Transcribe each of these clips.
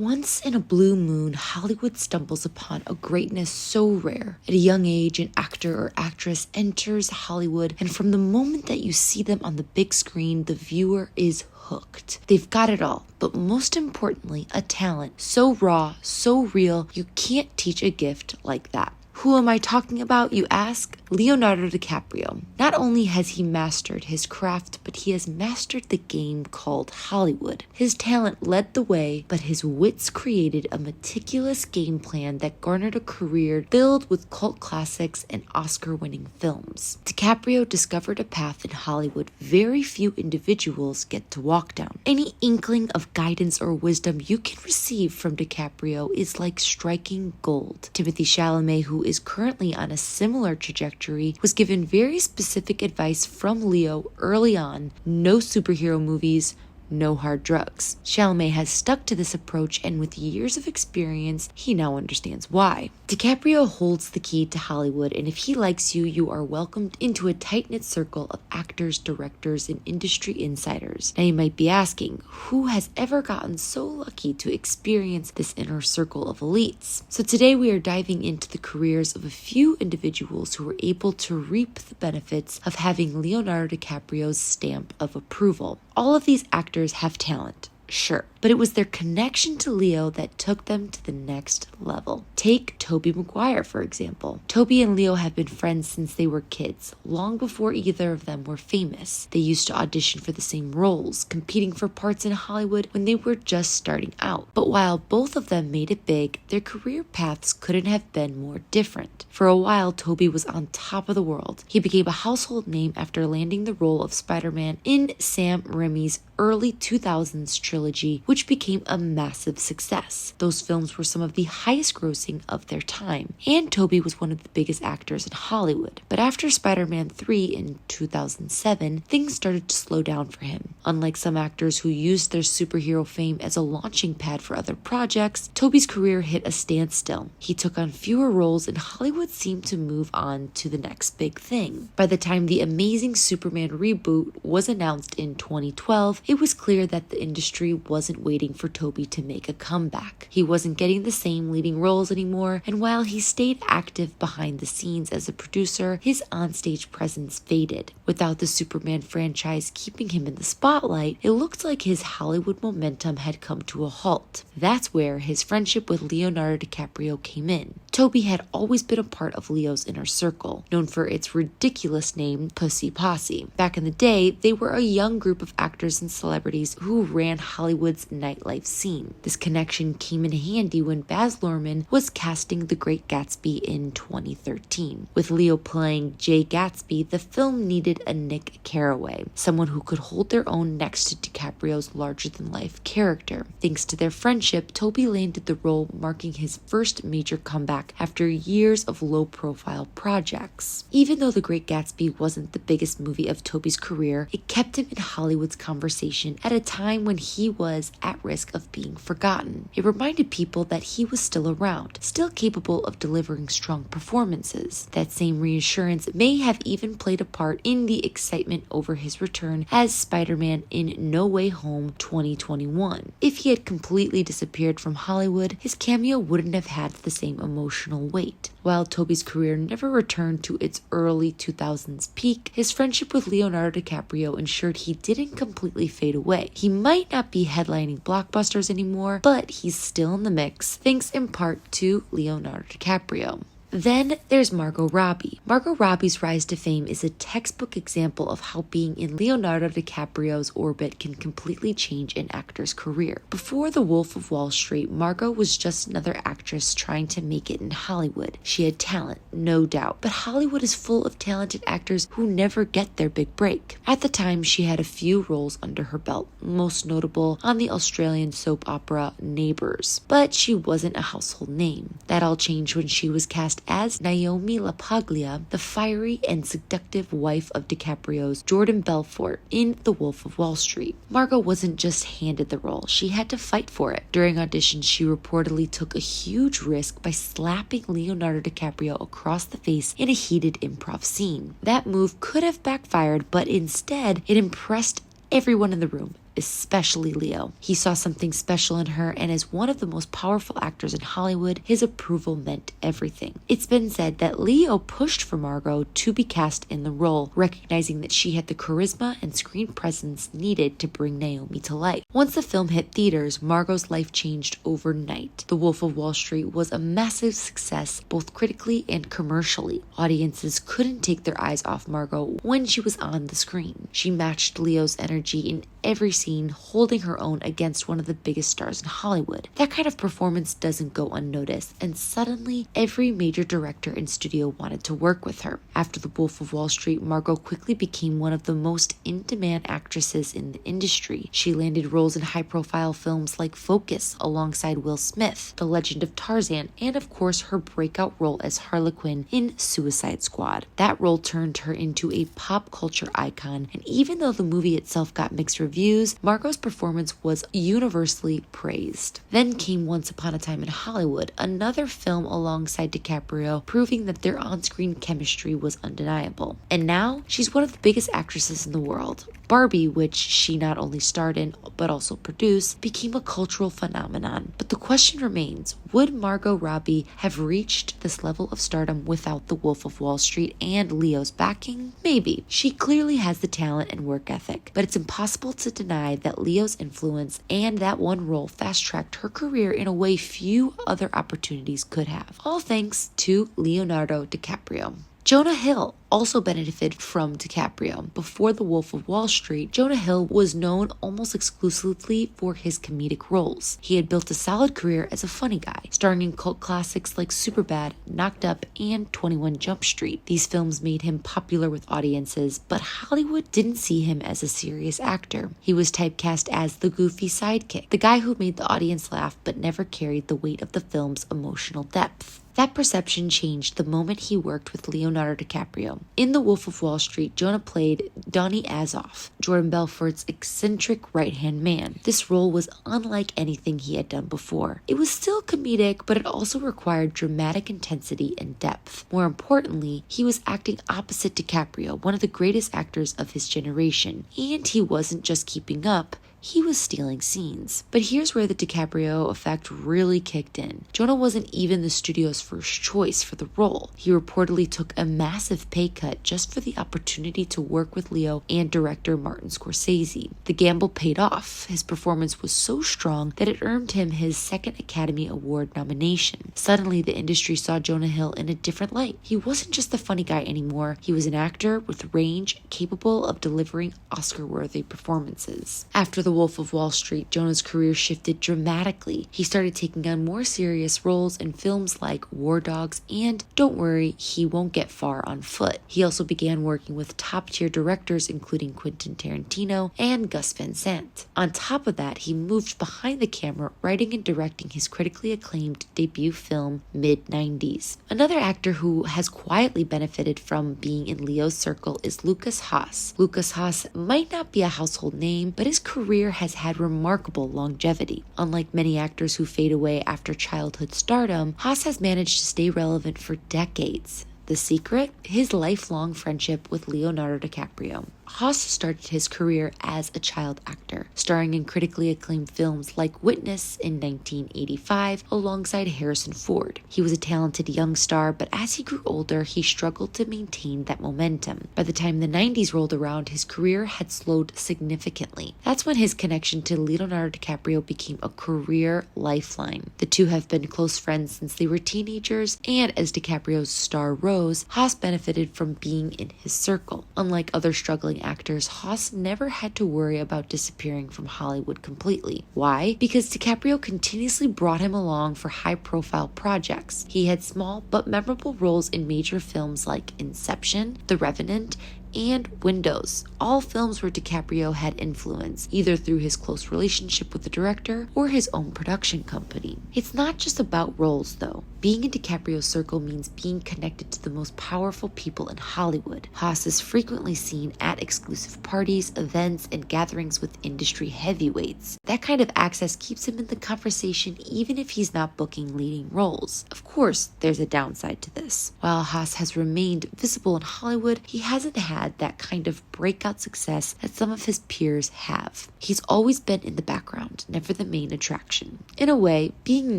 Once in a blue moon, Hollywood stumbles upon a greatness so rare. At a young age, an actor or actress enters Hollywood, and from the moment that you see them on the big screen, the viewer is hooked. They've got it all, but most importantly, a talent so raw, so real, you can't teach a gift like that. Who am I talking about, you ask? Leonardo DiCaprio. Not only has he mastered his craft, but he has mastered the game called Hollywood. His talent led the way, but his wits created a meticulous game plan that garnered a career filled with cult classics and Oscar-winning films. DiCaprio discovered a path in Hollywood very few individuals get to walk down. Any inkling of guidance or wisdom you can receive from DiCaprio is like striking gold. Timothée Chalamet, who is currently on a similar trajectory, was given very specific advice from Leo early on: no superhero movies, no hard drugs. Chalamet has stuck to this approach, and with years of experience, he now understands why. DiCaprio holds the key to Hollywood, and if he likes you, you are welcomed into a tight-knit circle of actors, directors, and industry insiders. Now you might be asking, who has ever gotten so lucky to experience this inner circle of elites? So today we are diving into the careers of a few individuals who were able to reap the benefits of having Leonardo DiCaprio's stamp of approval. All of these actors have talent, sure, but it was their connection to Leo that took them to the next level. Take Tobey Maguire, for example. Tobey and Leo have been friends since they were kids, long before either of them were famous. They used to audition for the same roles, competing for parts in Hollywood when they were just starting out. But while both of them made it big, their career paths couldn't have been more different. For a while, Tobey was on top of the world. He became a household name after landing the role of Spider-Man in Sam Raimi's early 2000s trilogy, which became a massive success. Those films were some of the highest grossing of their time, and Tobey was one of the biggest actors in Hollywood. But after Spider-Man 3 in 2007, things started to slow down for him. Unlike some actors who used their superhero fame as a launching pad for other projects, Tobey's career hit a standstill. He took on fewer roles, and Hollywood seemed to move on to the next big thing. By the time the Amazing Superman reboot was announced in 2012, it was clear that the industry wasn't waiting for Tobey to make a comeback. He wasn't getting the same leading roles anymore, and while he stayed active behind the scenes as a producer, his onstage presence faded. Without the Superman franchise keeping him in the spotlight, it looked like his Hollywood momentum had come to a halt. That's where his friendship with Leonardo DiCaprio came in. Tobey had always been a part of Leo's inner circle, known for its ridiculous name, Pussy Posse. Back in the day, they were a young group of actors and celebrities who ran Hollywood's nightlife scene. This connection came in handy when Baz Luhrmann was casting The Great Gatsby in 2013. With Leo playing Jay Gatsby, the film needed a Nick Carraway, someone who could hold their own next to DiCaprio's larger-than-life character. Thanks to their friendship, Tobey landed the role, marking his first major comeback after years of low-profile projects. Even though The Great Gatsby wasn't the biggest movie of Tobey's career, it kept him in Hollywood's conversation at a time when he was at risk of being forgotten. It reminded people that he was still around, still capable of delivering strong performances. That same reassurance may have even played a part in the excitement over his return as Spider-Man in No Way Home 2021. If he had completely disappeared from Hollywood, his cameo wouldn't have had the same emotional weight. While Tobey's career never returned to its early 2000s peak, his friendship with Leonardo DiCaprio ensured he didn't completely fade away. He might not be headlining blockbusters anymore, but he's still in the mix, thanks in part to Leonardo DiCaprio. Then there's Margot Robbie. Margot Robbie's rise to fame is a textbook example of how being in Leonardo DiCaprio's orbit can completely change an actor's career. Before The Wolf of Wall Street, Margot was just another actress trying to make it in Hollywood. She had talent, no doubt, but Hollywood is full of talented actors who never get their big break. At the time, she had a few roles under her belt, most notable on the Australian soap opera Neighbours, but she wasn't a household name. That all changed when she was cast as Naomi LaPaglia, the fiery and seductive wife of DiCaprio's Jordan Belfort in The Wolf of Wall Street. Margot wasn't just handed the role, she had to fight for it. During auditions, she reportedly took a huge risk by slapping Leonardo DiCaprio across the face in a heated improv scene. That move could have backfired, but instead, it impressed everyone in the room. especially Leo. He saw something special in her, and as one of the most powerful actors in Hollywood, his approval meant everything. It's been said that Leo pushed for Margot to be cast in the role, recognizing that she had the charisma and screen presence needed to bring Naomi to life. Once the film hit theaters, Margot's life changed overnight. The Wolf of Wall Street was a massive success, both critically and commercially. Audiences couldn't take their eyes off Margot when she was on the screen. She matched Leo's energy in every scene, holding her own against one of the biggest stars in Hollywood. That kind of performance doesn't go unnoticed, and suddenly every major director and studio wanted to work with her. After The Wolf of Wall Street, Margot quickly became one of the most in-demand actresses in the industry. She landed roles in high-profile films like Focus alongside Will Smith, The Legend of Tarzan, and of course her breakout role as Harley Quinn in Suicide Squad. That role turned her into a pop culture icon, and even though the movie itself got mixed reviews, Margot's performance was universally praised. Then came Once Upon a Time in Hollywood, another film alongside DiCaprio, proving that their on-screen chemistry was undeniable. And now, she's one of the biggest actresses in the world. Barbie, which she not only starred in but also produced, became a cultural phenomenon. But the question remains, would Margot Robbie have reached this level of stardom without The Wolf of Wall Street and Leo's backing? Maybe. She clearly has the talent and work ethic, but it's impossible to deny that Leo's influence and that one role fast-tracked her career in a way few other opportunities could have. All thanks to Leonardo DiCaprio. Jonah Hill also benefited from DiCaprio. Before The Wolf of Wall Street, Jonah Hill was known almost exclusively for his comedic roles. He had built a solid career as a funny guy, starring in cult classics like Superbad, Knocked Up, and 21 Jump Street. These films made him popular with audiences, but Hollywood didn't see him as a serious actor. He was typecast as the goofy sidekick, the guy who made the audience laugh but never carried the weight of the film's emotional depth. That perception changed the moment he worked with Leonardo DiCaprio. In The Wolf of Wall Street, Jonah played Donny Azoff, Jordan Belfort's eccentric right-hand man. This role was unlike anything he had done before. It was still comedic, but it also required dramatic intensity and depth. More importantly, he was acting opposite DiCaprio, one of the greatest actors of his generation. And he wasn't just keeping up, he was stealing scenes. But here's where the DiCaprio effect really kicked in. Jonah wasn't even the studio's first choice for the role. He reportedly took a massive pay cut just for the opportunity to work with Leo and director Martin Scorsese. The gamble paid off. His performance was so strong that it earned him his second Academy Award nomination. Suddenly, the industry saw Jonah Hill in a different light. He wasn't just the funny guy anymore. He was an actor with range, capable of delivering Oscar-worthy performances. After The Wolf of Wall Street, Jonah's career shifted dramatically. He started taking on more serious roles in films like War Dogs and Don't Worry, He Won't Get Far on Foot. He also began working with top-tier directors including Quentin Tarantino and Gus Van Sant. On top of that, he moved behind the camera, writing and directing his critically acclaimed debut film, Mid-90s. Another actor who has quietly benefited from being in Leo's circle is Lukas Haas. Lukas Haas might not be a household name, but his career has had remarkable longevity. Unlike many actors who fade away after childhood stardom, Haas has managed to stay relevant for decades. The secret? His lifelong friendship with Leonardo DiCaprio. Haas started his career as a child actor, starring in critically acclaimed films like Witness in 1985 alongside Harrison Ford. He was a talented young star, but as he grew older, he struggled to maintain that momentum. By the time the 90s rolled around, his career had slowed significantly. That's when his connection to Leonardo DiCaprio became a career lifeline. The two have been close friends since they were teenagers, and as DiCaprio's star rose, Haas benefited from being in his circle. Unlike other struggling actors, Haas never had to worry about disappearing from Hollywood completely. Why? Because DiCaprio continuously brought him along for high-profile projects. He had small but memorable roles in major films like Inception, The Revenant, and Windows, all films where DiCaprio had influence, either through his close relationship with the director or his own production company. It's not just about roles, though. Being in DiCaprio's circle means being connected to the most powerful people in Hollywood. Haas is frequently seen at exclusive parties, events, and gatherings with industry heavyweights. That kind of access keeps him in the conversation even if he's not booking leading roles. Of course, there's a downside to this. While Haas has remained visible in Hollywood, he hasn't had had that kind of breakout success that some of his peers have. He's always been in the background, never the main attraction. In a way, being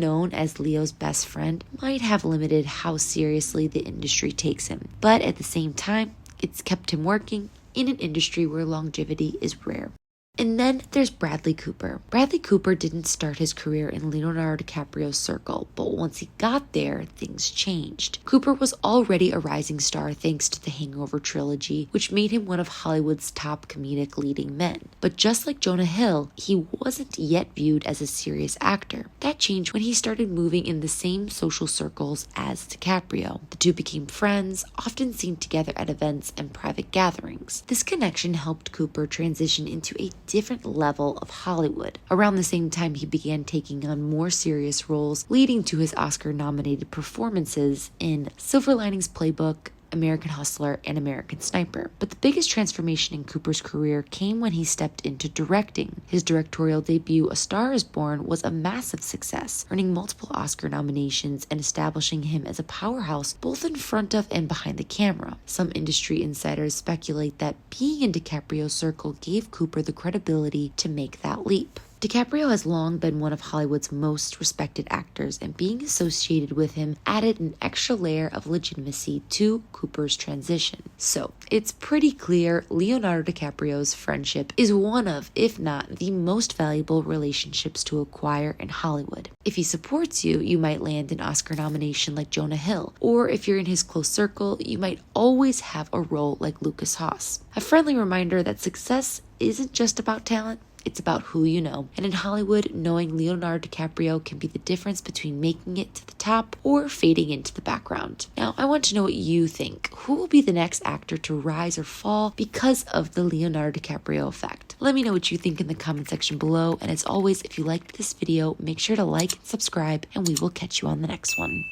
known as Leo's best friend might have limited how seriously the industry takes him, but at the same time, it's kept him working in an industry where longevity is rare. And then there's Bradley Cooper. Bradley Cooper didn't start his career in Leonardo DiCaprio's circle, but once he got there, things changed. Cooper was already a rising star thanks to the Hangover trilogy, which made him one of Hollywood's top comedic leading men. But just like Jonah Hill, he wasn't yet viewed as a serious actor. That changed when he started moving in the same social circles as DiCaprio. The two became friends, often seen together at events and private gatherings. This connection helped Cooper transition into a different level of Hollywood. Around the same time, he began taking on more serious roles, leading to his Oscar-nominated performances in Silver Linings Playbook, American Hustler, and American Sniper. But the biggest transformation in Cooper's career came when he stepped into directing. His directorial debut, A Star is Born, was a massive success, earning multiple Oscar nominations and establishing him as a powerhouse both in front of and behind the camera. Some industry insiders speculate that being in DiCaprio's circle gave Cooper the credibility to make that leap. DiCaprio has long been one of Hollywood's most respected actors, and being associated with him added an extra layer of legitimacy to Cooper's transition. So, it's pretty clear Leonardo DiCaprio's friendship is one of, if not the most valuable relationships to acquire in Hollywood. If he supports you, you might land an Oscar nomination like Jonah Hill, or if you're in his close circle, you might always have a role like Haas. A friendly reminder that success isn't just about talent, it's about who you know. And in Hollywood, knowing Leonardo DiCaprio can be the difference between making it to the top or fading into the background. Now, I want to know what you think. Who will be the next actor to rise or fall because of the Leonardo DiCaprio effect? Let me know what you think in the comment section below. And as always, if you liked this video, make sure to like and subscribe, and we will catch you on the next one.